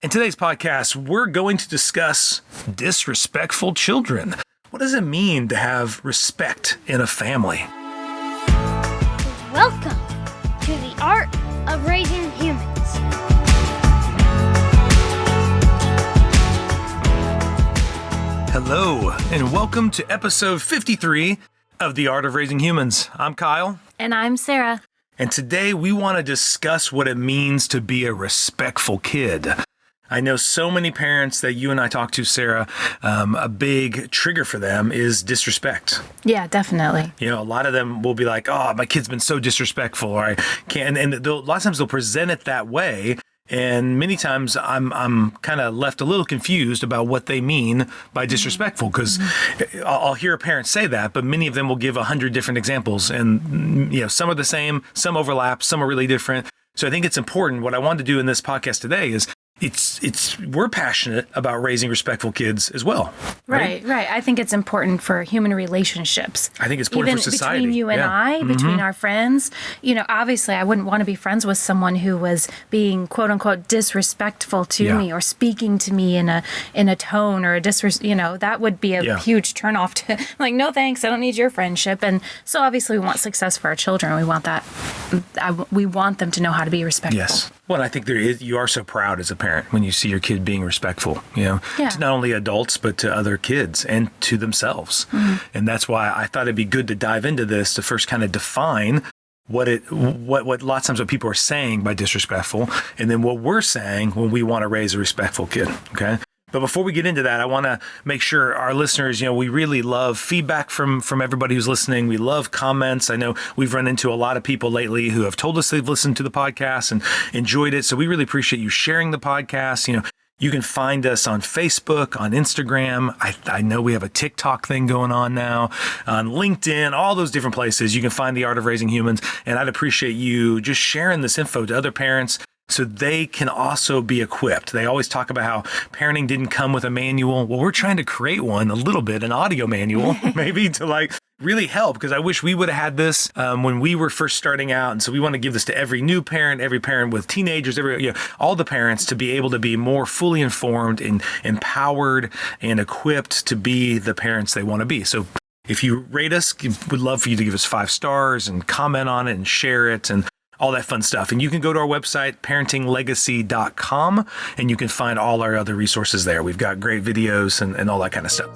In today's podcast, we're going to discuss disrespectful children. What does it mean to have respect in a family? Welcome to the Art of Raising Humans. Hello, and welcome to episode 53 of The Art of Raising Humans. I'm Kyle. And I'm Sarah. And today we want to discuss what it means to be a respectful kid. I know so many parents that you and I talk to, Sarah, a big trigger for them is disrespect. Yeah, definitely. You know, a lot of them will be like, oh, my kid's been so disrespectful, or I can't. And a lot of times they'll present it that way. And many times I'm kind of left a little confused about what they mean by disrespectful, because I'll hear a parent say that, but many of them will give 100 different examples. And, you know, some are the same, some overlap, some are really different. So I think it's important. What I wanted to do in this podcast today is we're passionate about raising respectful kids as well. Right. I think it's important for human relationships. I think it's important for society. Between you and I, between our friends. You know, obviously I wouldn't want to be friends with someone who was being quote unquote disrespectful to me, or speaking to me in a tone or that would be a huge turnoff to, like, no thanks, I don't need your friendship. And so obviously we want success for our children. We want that. We want them to know how to be respectful. Yes. Well, I think you are so proud as a parent when you see your kid being respectful, to not only adults, but to other kids and to themselves. And that's why I thought it'd be good to dive into this to first kind of define what lots of times what people are saying by disrespectful, and then what we're saying when we want to raise a respectful kid. Okay. But before we get into that, I want to make sure our listeners, we really love feedback from everybody who's listening. We love comments. I know we've run into a lot of people lately who have told us they've listened to the podcast and enjoyed it. So we really appreciate you sharing the podcast. You can find us on Facebook, on Instagram. I know we have a TikTok thing going on now, on LinkedIn, all those different places. You can find The Art of Raising Humans. And I'd appreciate you just sharing this info to other parents so they can also be equipped. They always talk about how parenting didn't come with a manual. Well, we're trying to create one a little bit, an audio manual, maybe to really help, because I wish we would have had this when we were first starting out. And so we want to give this to every new parent, every parent with teenagers, all the parents to be able to be more fully informed and empowered and equipped to be the parents they want to be. So if you rate us, we'd love for you to give us 5 stars and comment on it and share it and all that fun stuff. And you can go to our website, parentinglegacy.com, and you can find all our other resources there. We've got great videos and all that kind of stuff.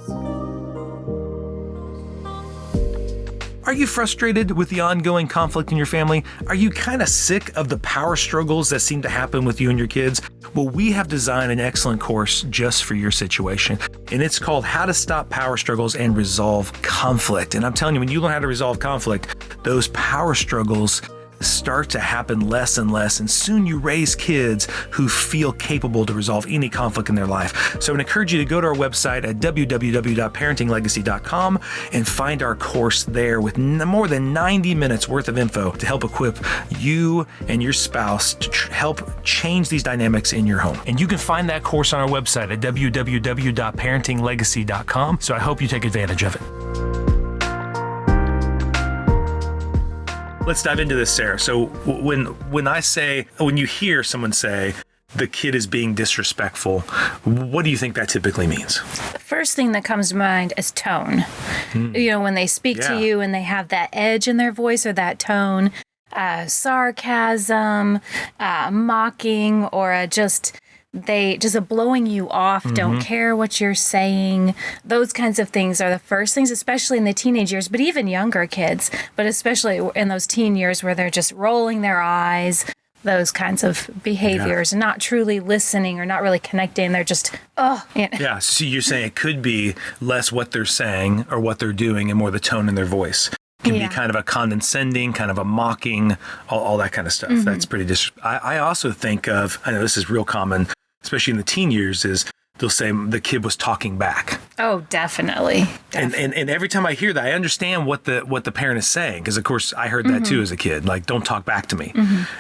Are you frustrated with the ongoing conflict in your family? Are you kind of sick of the power struggles that seem to happen with you and your kids? Well, we have designed an excellent course just for your situation, and it's called How to Stop Power Struggles and Resolve Conflict. And I'm telling you, when you learn how to resolve conflict, those power struggles start to happen less and less, and soon you raise kids who feel capable to resolve any conflict in their life. So I would encourage you to go to our website at www.parentinglegacy.com and find our course there with more than 90 minutes worth of info to help equip you and your spouse to help change these dynamics in your home. And you can find that course on our website at www.parentinglegacy.com. So I hope you take advantage of it. Let's dive into this, Sarah. So when you hear someone say the kid is being disrespectful, what do you think that typically means? The first thing that comes to mind is tone. When they speak to you and they have that edge in their voice or that tone, sarcasm, mocking, or just a blowing you off, don't care what you're saying. Those kinds of things are the first things, especially in the teenage years, but even younger kids, but especially in those teen years where they're just rolling their eyes, those kinds of behaviors, not truly listening or not really connecting. They're just, Yeah, so you're saying it could be less what they're saying or what they're doing and more the tone in their voice. It can be kind of a condescending, kind of a mocking, all that kind of stuff. That's pretty I also think of, I know this is real common, especially in the teen years, is they'll say the kid was talking back. Oh, definitally. And every time I hear that, I understand what the parent is saying, because of course I heard that too as a kid. Like, don't talk back to me.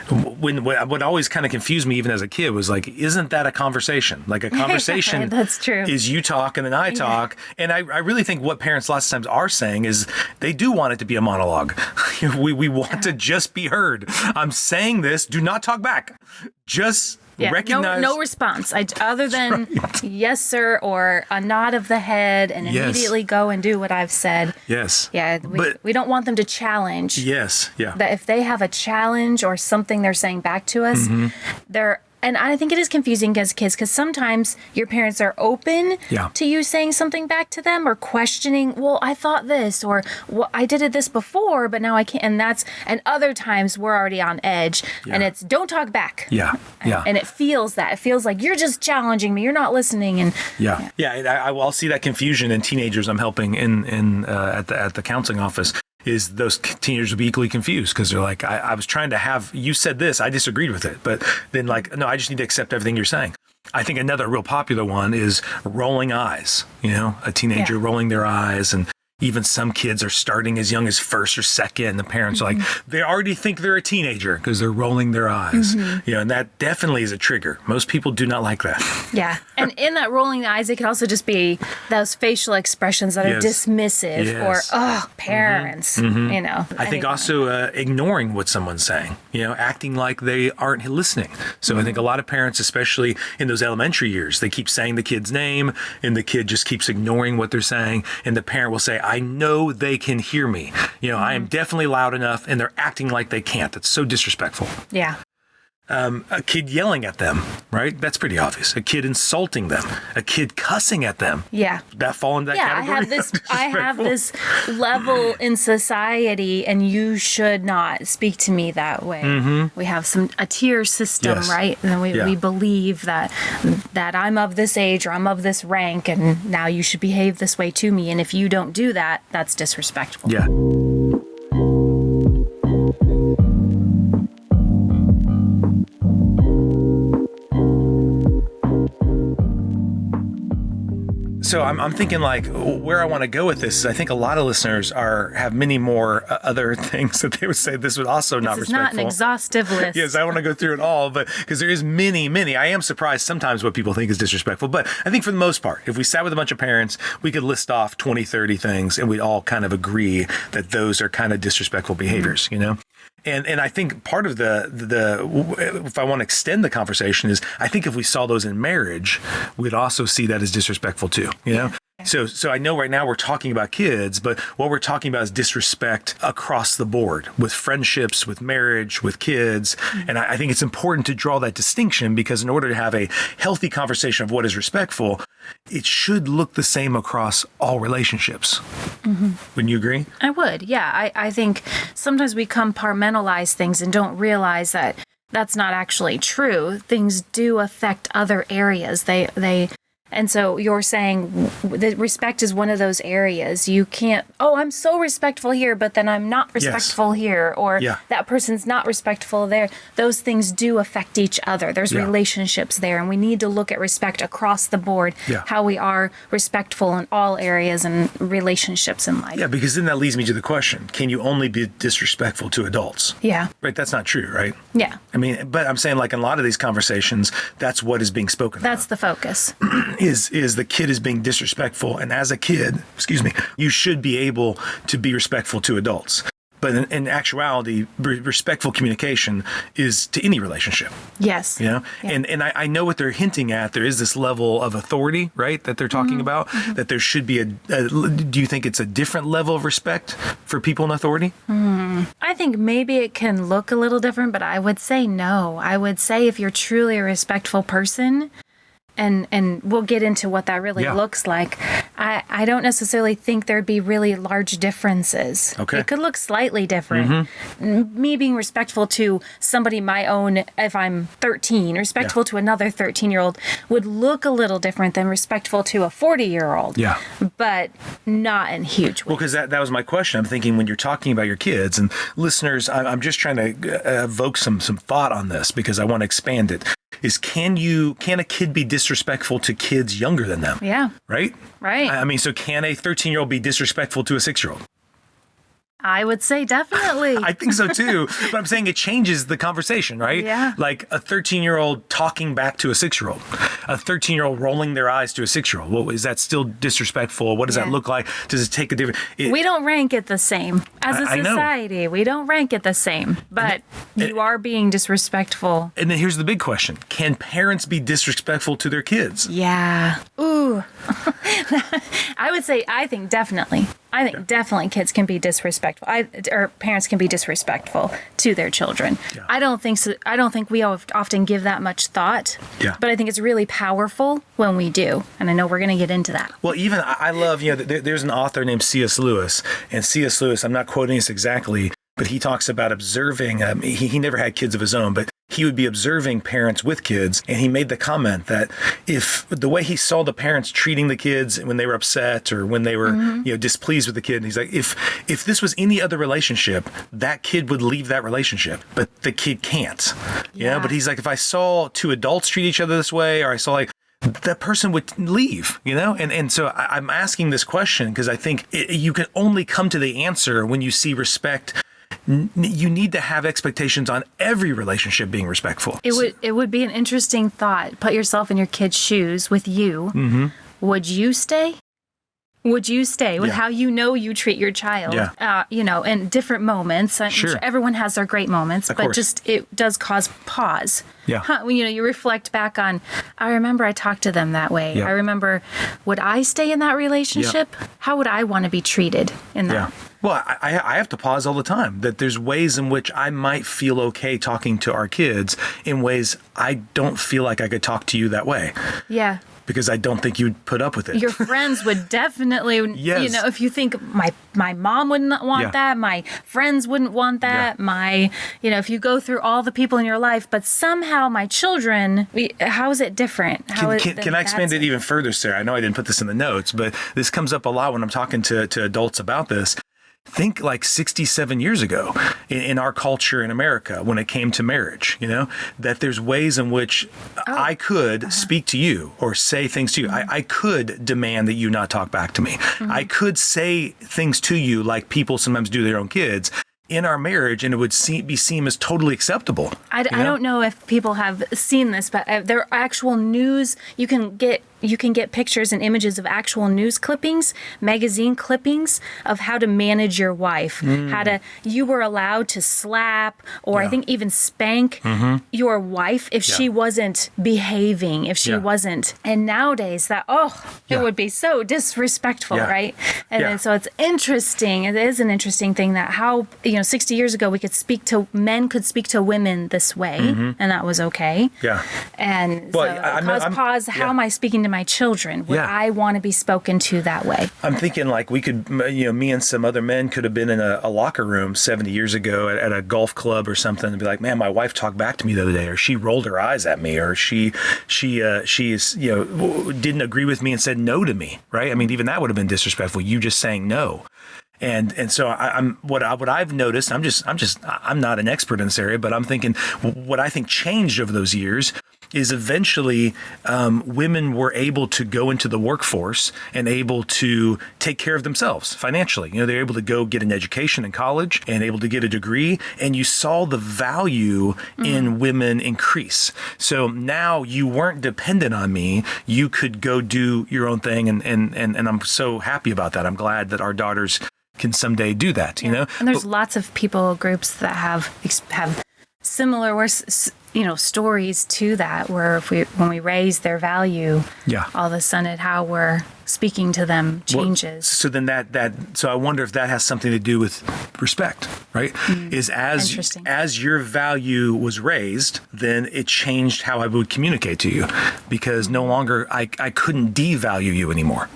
What always kind of confused me even as a kid was like, isn't that a conversation? Like, a conversation That's true. is you talk and then I talk. And I really think what parents lots of times are saying is they do want it to be a monologue. We want to just be heard. I'm saying this, do not talk back. Just Yeah, Recognize no response. Other than yes, sir, or a nod of the head, and immediately go and do what I've said. Yes. Yeah, we don't want them to challenge. Yes. Yeah. That if they have a challenge or something they're saying back to us, and I think it is confusing as kids because sometimes your parents are open to you saying something back to them or questioning, well, I thought this, or well, I did it this before, but now I can't. And other times we're already on edge and it's don't talk back. Yeah. Yeah. And it feels like you're just challenging me. You're not listening. And I'll see that confusion in teenagers I'm helping at the counseling office. Is those teenagers will be equally confused because they're like, I was trying to have, you said this, I disagreed with it. But then like, no, I just need to accept everything you're saying. I think another real popular one is rolling eyes, a teenager rolling their eyes. And even some kids are starting as young as first or second. And the parents are like, they already think they're a teenager because they're rolling their eyes. And that definitely is a trigger. Most people do not like that. Yeah. And in that rolling the eyes, it could also just be those facial expressions that are dismissive or, parents, I think also ignoring what someone's saying, acting like they aren't listening. So I think a lot of parents, especially in those elementary years, they keep saying the kid's name and the kid just keeps ignoring what they're saying. And the parent will say, I know they can hear me. I am definitely loud enough and they're acting like they can't. That's so disrespectful. Yeah. A kid yelling at them, right? That's pretty obvious. A kid insulting them. A kid cussing at them. Yeah. That fall into that category? I have this level in society and you should not speak to me that way. We have a tier system, right? And we believe that I'm of this age or I'm of this rank and now you should behave this way to me. And if you don't do that, that's disrespectful. Yeah. So I'm thinking like where I want to go with this is I think a lot of listeners have many more other things that they would say this was also not respectful. It's not an exhaustive list. Yes, I want to go through it all, but because there is many. I am surprised sometimes what people think is disrespectful, but I think for the most part, if we sat with a bunch of parents, we could list off 20, 30 things and we'd all kind of agree that those are kind of disrespectful behaviors, And I think part of the if I want to extend the conversation is I think if we saw those in marriage, we'd also see that as disrespectful too, So I know right now we're talking about kids, but what we're talking about is disrespect across the board with friendships, with marriage, with kids. And I think it's important to draw that distinction because in order to have a healthy conversation of what is respectful, it should look the same across all relationships. Wouldn't you agree? I would. Yeah. I think sometimes we compartmentalize things and don't realize that that's not actually true. Things do affect other areas. And so you're saying that respect is one of those areas. You can't, I'm so respectful here, but then I'm not respectful here, or that person's not respectful there. Those things do affect each other. There's relationships there, and we need to look at respect across the board, how we are respectful in all areas and relationships in life. Yeah, because then that leads me to the question, can you only be disrespectful to adults? Yeah. Right, that's not true, right? Yeah. I mean, but I'm saying like in a lot of these conversations, that's what is being spoken about. That's the focus. Is the kid is being disrespectful, and as a kid, you should be able to be respectful to adults. But in actuality, respectful communication is to any relationship. Yes. And I know what they're hinting at. There is this level of authority, right, that they're talking about, that there should be do you think it's a different level of respect for people in authority? I think maybe it can look a little different, but I would say no. I would say if you're truly a respectful person, and we'll get into what that really looks like. I don't necessarily think there'd be really large differences. Okay. It could look slightly different. Me being respectful to somebody my own, if I'm 13, respectful to another 13-year-old would look a little different than respectful to a 40-year-old. Yeah. But not in huge ways. Well, because that was my question. I'm thinking when you're talking about your kids and listeners, I'm just trying to evoke some thought on this because I want to expand it. Can a kid be disrespectful to kids younger than them? Yeah. Right? Right. I mean, so can a 13-year-old be disrespectful to a 6-year-old? I would say definitely. I think so too. But I'm saying it changes the conversation, right? Yeah. Like a 13-year-old talking back to a 6-year-old, a 13-year-old rolling their eyes to a 6-year-old. Well, is that still disrespectful? What does that look like? Does it take a different... We don't rank it the same. As a I know. society, we don't rank it the same. But you are being disrespectful. And then here's the big question. Can parents be disrespectful to their kids? Yeah. Ooh. I think definitely. I think definitely kids can be disrespectful. Or parents can be disrespectful to their children. Yeah. I don't think so. I don't think we often give that much thought. Yeah. But I think it's really powerful when we do. And I know we're going to get into that. Well, even I love, there's an author named C.S. Lewis. And C.S. Lewis, I'm not quoting this exactly, but he talks about observing, he never had kids of his own, but he would be observing parents with kids. And he made the comment that if the way he saw the parents treating the kids when they were upset or when they were, displeased with the kid, and he's like, if this was any other relationship, that kid would leave that relationship, but the kid can't. Yeah. But he's like, if I saw two adults treat each other this way, or I saw that person would leave, And so I'm asking this question because I think you can only come to the answer when you see respect. You need to have expectations on every relationship being respectful. It would be an interesting thought. Put yourself in your kid's shoes with you. Mm-hmm. Would you stay? Would you stay with how you treat your child? Yeah. In different moments. I'm sure everyone has their great moments, but just it does cause pause. Yeah. You reflect back on, I remember I talked to them that way. Yeah. I remember, would I stay in that relationship? Yeah. How would I want to be treated in that? Yeah. Well, I have to pause all the time that there's ways in which I might feel okay talking to our kids in ways I don't feel like I could talk to you that way. Yeah. Because I don't think you'd put up with it. Your friends would definitely, yes. If you think my mom wouldn't want that, my friends wouldn't want that, if you go through all the people in your life, but somehow my children, how is it different? Can I expand it even further, Sarah? I know I didn't put this in the notes, but this comes up a lot when I'm talking to adults about this. Think like 67 years ago in our culture in America when it came to marriage, that there's ways in which I could speak to you or say things to you. Mm-hmm. I could demand that you not talk back to me. Mm-hmm. I could say things to you like people sometimes do to their own kids in our marriage, and it would be seen as totally acceptable. I don't know if people have seen this, but there are actual news. You can get pictures and images of actual news clippings, magazine clippings of how to manage your wife, you were allowed to slap or I think even spank your wife if she wasn't behaving, if she wasn't. And nowadays it would be so disrespectful, right? And so it's interesting. It is an interesting thing that how, 60 years ago men could speak to women this way and that was okay. Yeah. And pause, how am I speaking to my children? Would I want to be spoken to that way? I'm thinking like we could, me and some other men could have been in a locker room 70 years ago at a golf club or something and be like, man, my wife talked back to me the other day, or she rolled her eyes at me, or she didn't agree with me and said no to me, right? I mean, even that would have been disrespectful. You just saying no. And so what I've noticed, I'm not an expert in this area, but I'm thinking what I think changed over those years is eventually women were able to go into the workforce and able to take care of themselves financially. They're able to go get an education in college and able to get a degree, and you saw the value in women increase. So now you weren't dependent on me. You could go do your own thing, and I'm so happy about that. I'm glad that our daughters can someday do that, And there's lots of people groups that have similar, stories to that, where when we raise their value, all of a sudden how we're speaking to them changes. So then so I wonder if that has something to do with respect, right? Is as your value was raised, then it changed how I would communicate to you, because no longer I couldn't devalue you anymore.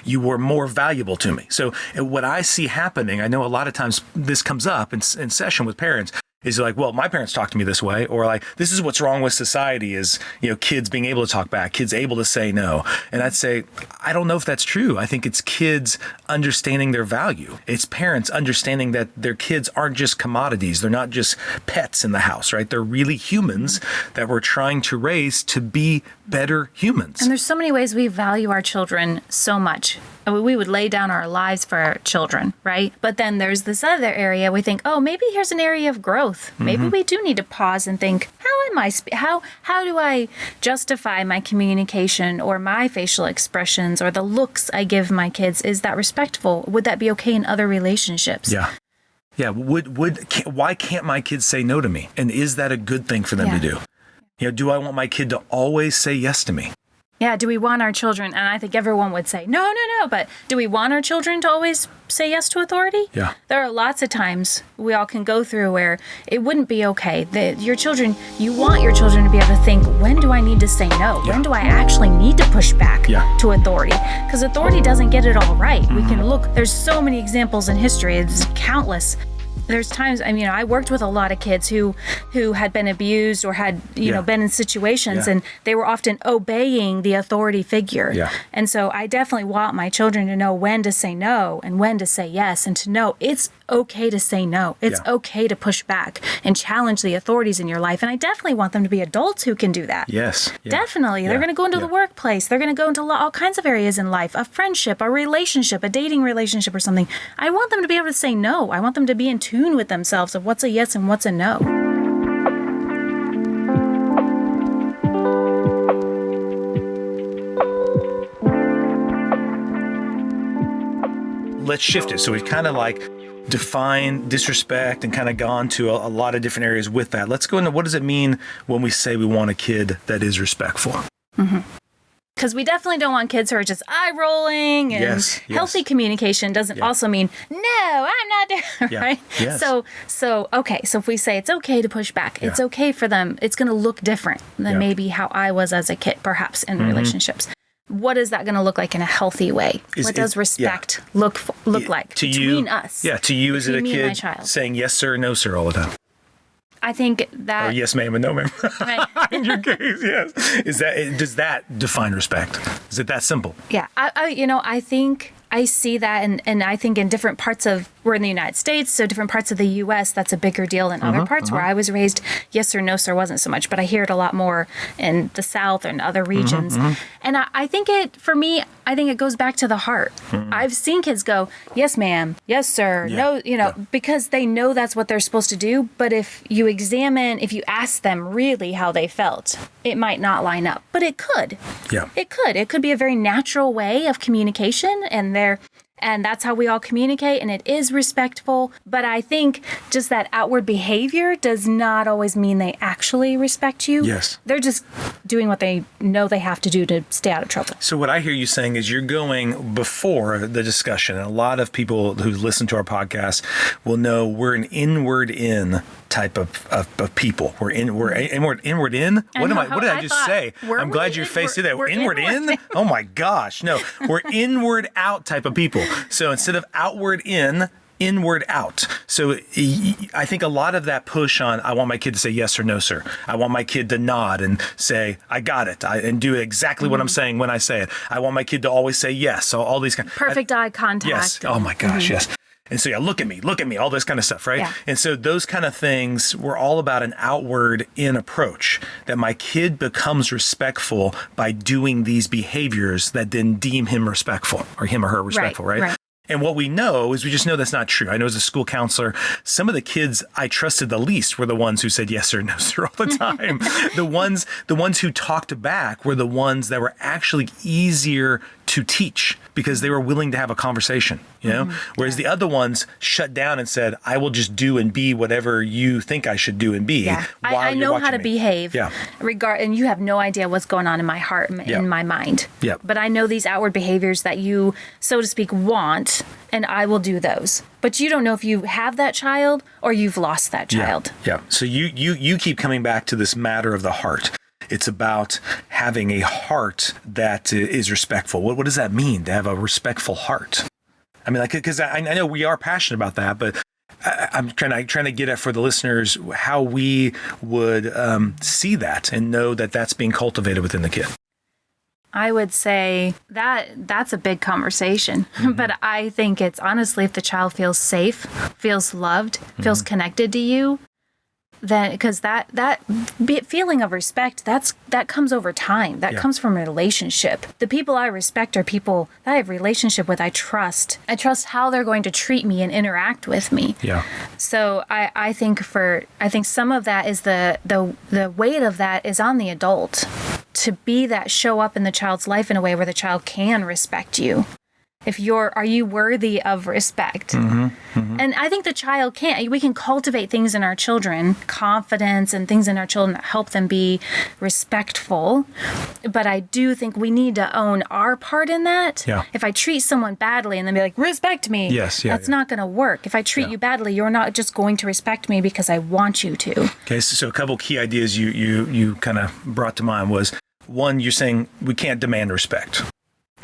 You were more valuable to me. So what I see happening, I know a lot of times this comes up in session with parents, is like, well, my parents talk to me this way, or like, this is what's wrong with society is, kids being able to talk back, kids able to say no. And I'd say, I don't know if that's true. I think it's kids understanding their value. It's parents understanding that their kids aren't just commodities. They're not just pets in the house, right? They're really humans that we're trying to raise to be better humans. And there's so many ways we value our children so much. We would lay down our lives for our children, right? But then there's this other area we think, oh, maybe here's an area of growth. Maybe we do need to pause and think, how do I justify my communication or my facial expressions or the looks I give my kids? Is that respectful? Would that be okay in other relationships? Yeah. Yeah. Why can't my kids say no to me? And is that a good thing for them to do? Do I want my kid to always say yes to me? Yeah, do we want our children, and I think everyone would say, no, but do we want our children to always say yes to authority? Yeah. There are lots of times we all can go through where it wouldn't be okay. You want your children to be able to think, when do I need to say no? Yeah. When do I actually need to push back to authority? Because authority doesn't get it all right. We can look, there's so many examples in history, it's countless. There's times, I worked with a lot of kids who had been abused or had, been in situations and they were often obeying the authority figure. Yeah. And so I definitely want my children to know when to say no and when to say yes, and to know it's okay to say no. It's okay to push back and challenge the authorities in your life. And I definitely want them to be adults who can do that. Yes. Yeah. Definitely. They're going to go into the workplace. They're going to go into all kinds of areas in life, a friendship, a relationship, a dating relationship or something. I want them to be able to say no. I want them to be in tune with themselves of what's a yes and what's a no. Let's shift it. So we've kind of defined disrespect and kind of gone to a lot of different areas with that. Let's go into what does it mean when we say we want a kid that is respectful? Because we definitely don't want kids who are just eye rolling, and healthy communication doesn't also mean, no, I'm not doing right. Yes. So if we say it's okay to push back, it's okay for them, it's going to look different than maybe how I was as a kid, perhaps in relationships. What is that going to look like in a healthy way? What does respect look like to between you, us? Yeah, to you, is it a kid saying yes, sir, no, sir, all the time? I think that... Or yes, ma'am, and no, ma'am. Right. In your case, yes. Does that define respect? Is it that simple? Yeah. I think I see that, and I think in different parts of... We're in the United States, so different parts of the U.S., that's a bigger deal than other parts. Where I was raised, yes or no, sir, wasn't so much. But I hear it a lot more in the South and other regions. And I think it goes back to the heart. I've seen kids go, yes, ma'am, yes, sir, no, because they know that's what they're supposed to do. But if you ask them really how they felt, it might not line up. But it could. Yeah. It could. It could be a very natural way of communication, and that's how we all communicate, and it is respectful. But I think just that outward behavior does not always mean they actually respect you. Yes. They're just doing what they know they have to do to stay out of trouble. So what I hear you saying is you're going before the discussion, and a lot of people who listen to our podcast will know we're an inward in type of people. We're inward in. What did I just say? I'm glad your face did that. We're inward in? Oh my gosh. No, we're inward out type of people. So instead of outward in, inward out. So I think a lot of that push on, I want my kid to say yes or no, sir. I want my kid to nod and say, I got it, and do exactly what I'm saying when I say it. I want my kid to always say yes. So all these kind of... Perfect eye contact. Yes. Oh my gosh, yes. And so, look at me, all this kind of stuff, right? Yeah. And so those kind of things were all about an outward in approach, that my kid becomes respectful by doing these behaviors that then deem him respectful, or him or her respectful, right? And what we know is we just know that's not true. I know as a school counselor, some of the kids I trusted the least were the ones who said yes or no, sir, all the time. The ones who talked back were the ones that were actually easier to teach because they were willing to have a conversation, Whereas the other ones shut down and said, I will just do and be whatever you think I should do and be. Yeah. I know how to behave. Yeah. And you have no idea what's going on in my heart, in my mind. Yeah. But I know these outward behaviors that you, so to speak, want, and I will do those. But you don't know if you have that child or you've lost that child. Yeah. So you keep coming back to this matter of the heart. It's about having a heart that is respectful. What does that mean, to have a respectful heart? I mean, because I know we are passionate about that, but I'm trying to get at for the listeners how we would see that and know that that's being cultivated within the kid. I would say that's a big conversation, but I think it's honestly, if the child feels safe, feels loved, feels connected to you, then because that feeling of respect, that comes over time. That comes from a relationship. The people I respect are people that I have relationship with. I trust how they're going to treat me and interact with me. Yeah. So I think some of that is the weight of that is on the adult to be that show up in the child's life in a way where the child can respect you. Are you worthy of respect? And I think the child can't. We can cultivate things in our children, confidence and things in our children that help them be respectful. But I do think we need to own our part in that. Yeah. If I treat someone badly and then be like, respect me, that's not going to work. If I treat you badly, you're not just going to respect me because I want you to. Okay, so a couple key ideas you kind of brought to mind was, one, you're saying we can't demand respect.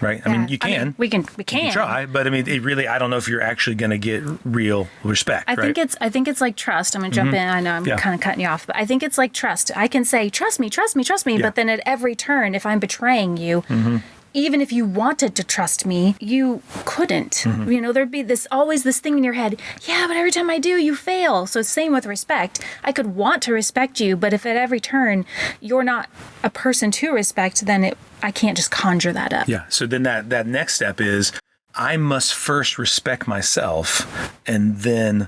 Right. I mean, you can. We can try, but I mean, I don't know if you're actually going to get real respect. I think it's like trust. I'm going to jump in. I know I'm kind of cutting you off, but I think it's like trust. I can say, trust me. Yeah. But then at every turn, if I'm betraying you, even if you wanted to trust me, you couldn't. You know, there'd be always this thing in your head. Yeah, but every time I do, you fail. So same with respect. I could want to respect you, but if at every turn you're not a person to respect, then I can't just conjure that up. Yeah. So then that next step is, I must first respect myself and then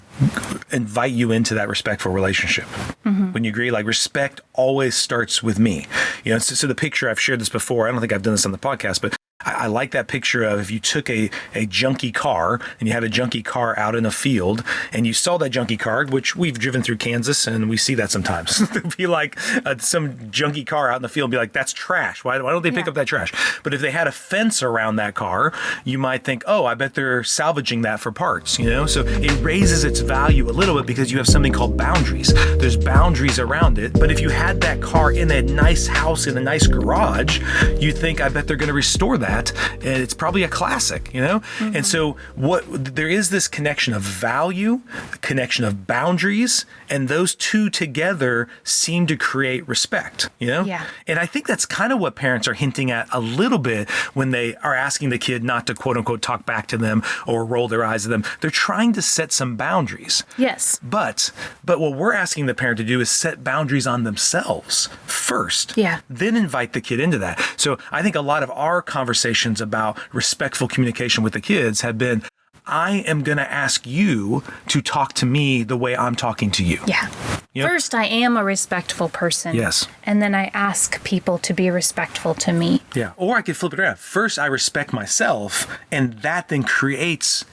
invite you into that respectful relationship. When you agree, like respect always starts with me. You know, so the picture, I've shared this before. I don't think I've done this on the podcast, but I like that picture of if you took a junky car and you had a junky car out in a field and you saw that junky car, which we've driven through Kansas and we see that sometimes. It'd be like some junky car out in the field and be like, that's trash. Why don't they pick up that trash? But if they had a fence around that car, you might think, oh, I bet they're salvaging that for parts, you know? So it raises its value a little bit because you have something called boundaries. There's boundaries around it. But if you had that car in a nice house, in a nice garage, you think, I bet they're going to restore that. And it's probably a classic, you know? And so there is this connection of value, connection of boundaries, and those two together seem to create respect, you know? Yeah. And I think that's kind of what parents are hinting at a little bit when they are asking the kid not to quote unquote talk back to them or roll their eyes at them. They're trying to set some boundaries. Yes. But what we're asking the parent to do is set boundaries on themselves first. Yeah. Then invite the kid into that. So I think a lot of our conversations about respectful communication with the kids have been, I am going to ask you to talk to me the way I'm talking to you. Yeah. You know? First, I am a respectful person. Yes. And then I ask people to be respectful to me. Yeah. Or I could flip it around. First, I respect myself, and that then creates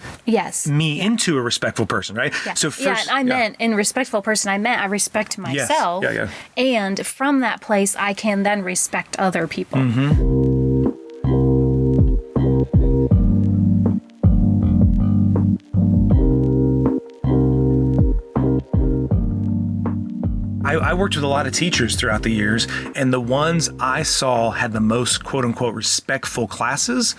me into a respectful person, right? Yeah. So first, and I meant in respectful person, I respect myself. Yes. And from that place, I can then respect other people. I worked with a lot of teachers throughout the years, and the ones I saw had the most quote unquote respectful classes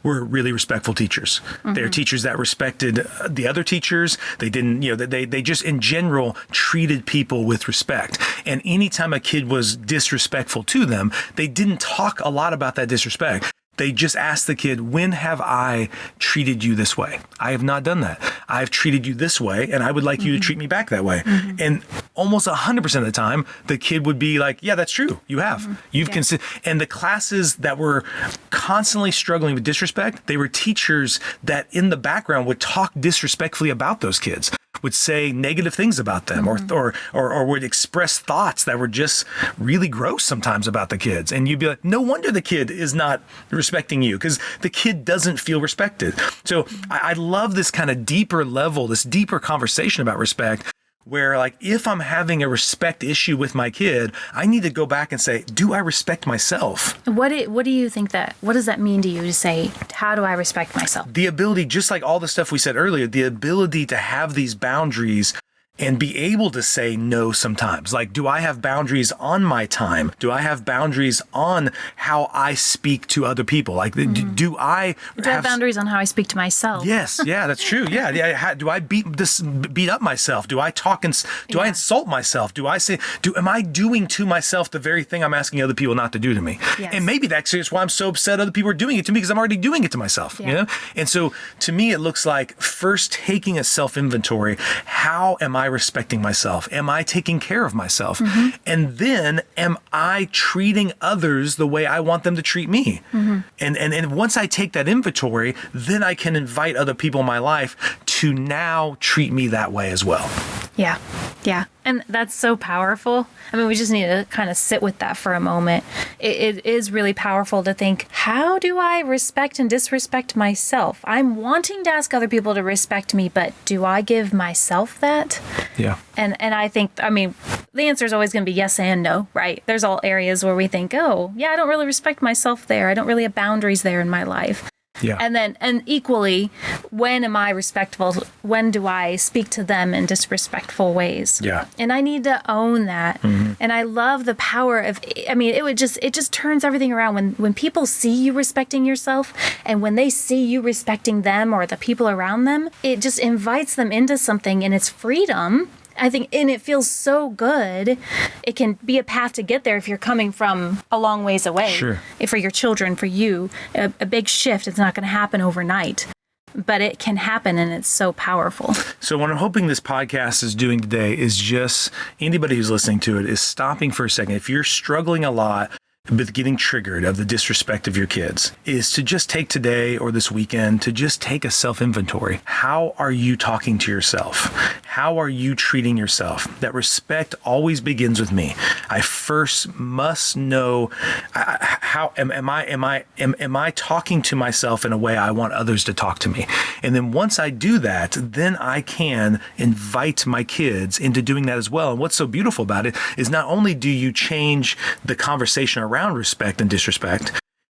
were really respectful teachers. They're teachers that respected the other teachers. They didn't, they just in general treated people with respect. And anytime a kid was disrespectful to them, they didn't talk a lot about that disrespect. They just asked the kid, when have I treated you this way? I have not done that. I've treated you this way, and I would like you to treat me back that way. And almost 100% of the time, the kid would be like, yeah, that's true. You have. You've considered. And the classes that were constantly struggling with disrespect, they were teachers that in the background would talk disrespectfully about those kids, would say negative things about them, or would express thoughts that were just really gross sometimes about the kids. And you'd be like, no wonder the kid is not respecting you, because the kid doesn't feel respected. So I love this kind of deeper level, this deeper conversation about respect, where like, if I'm having a respect issue with my kid, I need to go back and say, do I respect myself? What do you think what does that mean to you to say, how do I respect myself? The ability, just like all the stuff we said earlier, the ability to have these boundaries and be able to say no sometimes. Like, do I have boundaries on my time? Do I have boundaries on how I speak to other people? Like, do I have boundaries on how I speak to myself? Yes. Yeah, that's true. Yeah. Do I beat up myself? Do I talk and do I insult myself? Do I say, am I doing to myself the very thing I'm asking other people not to do to me? Yes. And maybe that's just why I'm so upset other people are doing it to me, because I'm already doing it to myself, you know? And so to me, it looks like first taking a self-inventory. How am I I respecting myself? Am I taking care of myself? And then am I treating others the way I want them to treat me? And once I take that inventory, then I can invite other people in my life to now treat me that way as well. Yeah. Yeah. And that's so powerful. I mean, we just need to kind of sit with that for a moment. It is really powerful to think, how do I respect and disrespect myself? I'm wanting to ask other people to respect me, but do I give myself that? Yeah. And I think, I mean, the answer is always going to be yes and no, right? There's all areas where we think, oh, yeah, I don't really respect myself there. I don't really have boundaries there in my life. Yeah. And equally, when am I respectful? When do I speak to them in disrespectful ways? Yeah. And I need to own that. And I love the power of, I mean, it just turns everything around when people see you respecting yourself, and when they see you respecting them or the people around them, it just invites them into something, and it's freedom. I think, and it feels so good. It can be a path to get there if you're coming from a long ways away. Sure. If for your children, for you, a big shift, it's not going to happen overnight, but it can happen, and it's so powerful. So what I'm hoping this podcast is doing today is just anybody who's listening to it is stopping for a second. If you're struggling a lot with getting triggered of the disrespect of your kids, is to just take today or this weekend to just take a self-inventory. How are you talking to yourself? How are you treating yourself? That respect always begins with me. I first must know how am I talking to myself in a way I want others to talk to me? And then once I do that, then I can invite my kids into doing that as well. And what's so beautiful about it is not only do you change the conversation around respect and disrespect,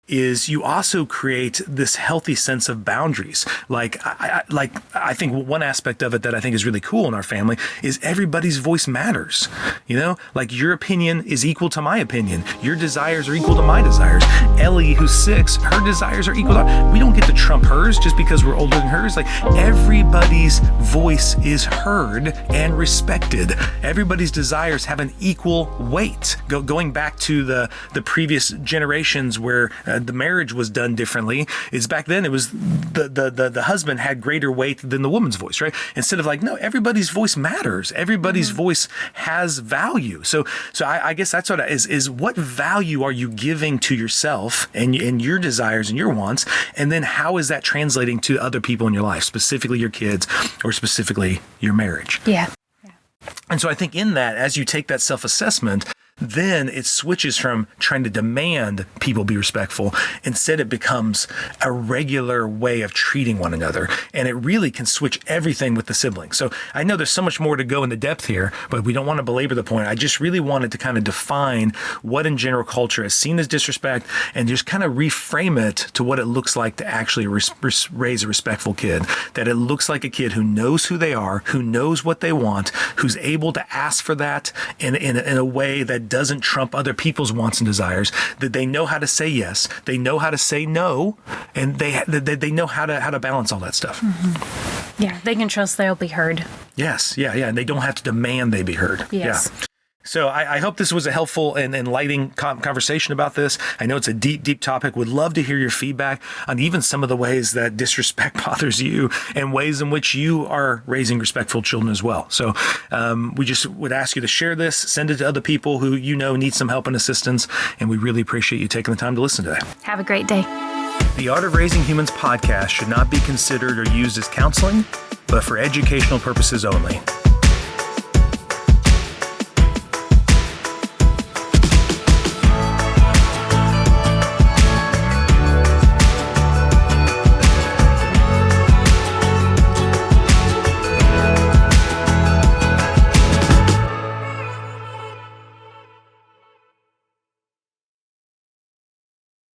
is you also create this healthy sense of boundaries. I think one aspect of it that I think is really cool in our family is everybody's voice matters. You know, like your opinion is equal to my opinion. Your desires are equal to my desires. Ellie, who's 6, her desires are equal to, we don't get to trump hers just because we're older than hers. Like everybody's voice is heard and respected. Everybody's desires have an equal weight. Going back to the previous generations where the marriage was done differently, is back then it was the husband had greater weight than the woman's voice, right? Instead of like, no, everybody's voice matters. Everybody's voice has value. So I guess that's what is what value are you giving to yourself and your desires and your wants? And then how is that translating to other people in your life, specifically your kids or specifically your marriage? Yeah. And so I think in that, as you take that self-assessment, then it switches from trying to demand people be respectful. Instead, it becomes a regular way of treating one another. And it really can switch everything with the siblings. So I know there's so much more to go into depth here, but we don't want to belabor the point. I just really wanted to kind of define what in general culture is seen as disrespect and just kind of reframe it to what it looks like to actually raise a respectful kid. That it looks like a kid who knows who they are, who knows what they want, who's able to ask for that in a way that doesn't trump other people's wants and desires, that they know how to say yes, they know how to say no, and they know how to balance all that stuff. Yeah, they can trust they'll be heard. Yes, yeah, and they don't have to demand they be heard. Yes. Yeah. So I hope this was a helpful and enlightening conversation about this. I know it's a deep, deep topic. Would love to hear your feedback on even some of the ways that disrespect bothers you and ways in which you are raising respectful children as well. So we just would ask you to share this, send it to other people who you know need some help and assistance, and we really appreciate you taking the time to listen today. Have a great day. The Art of Raising Humans podcast should not be considered or used as counseling, but for educational purposes only.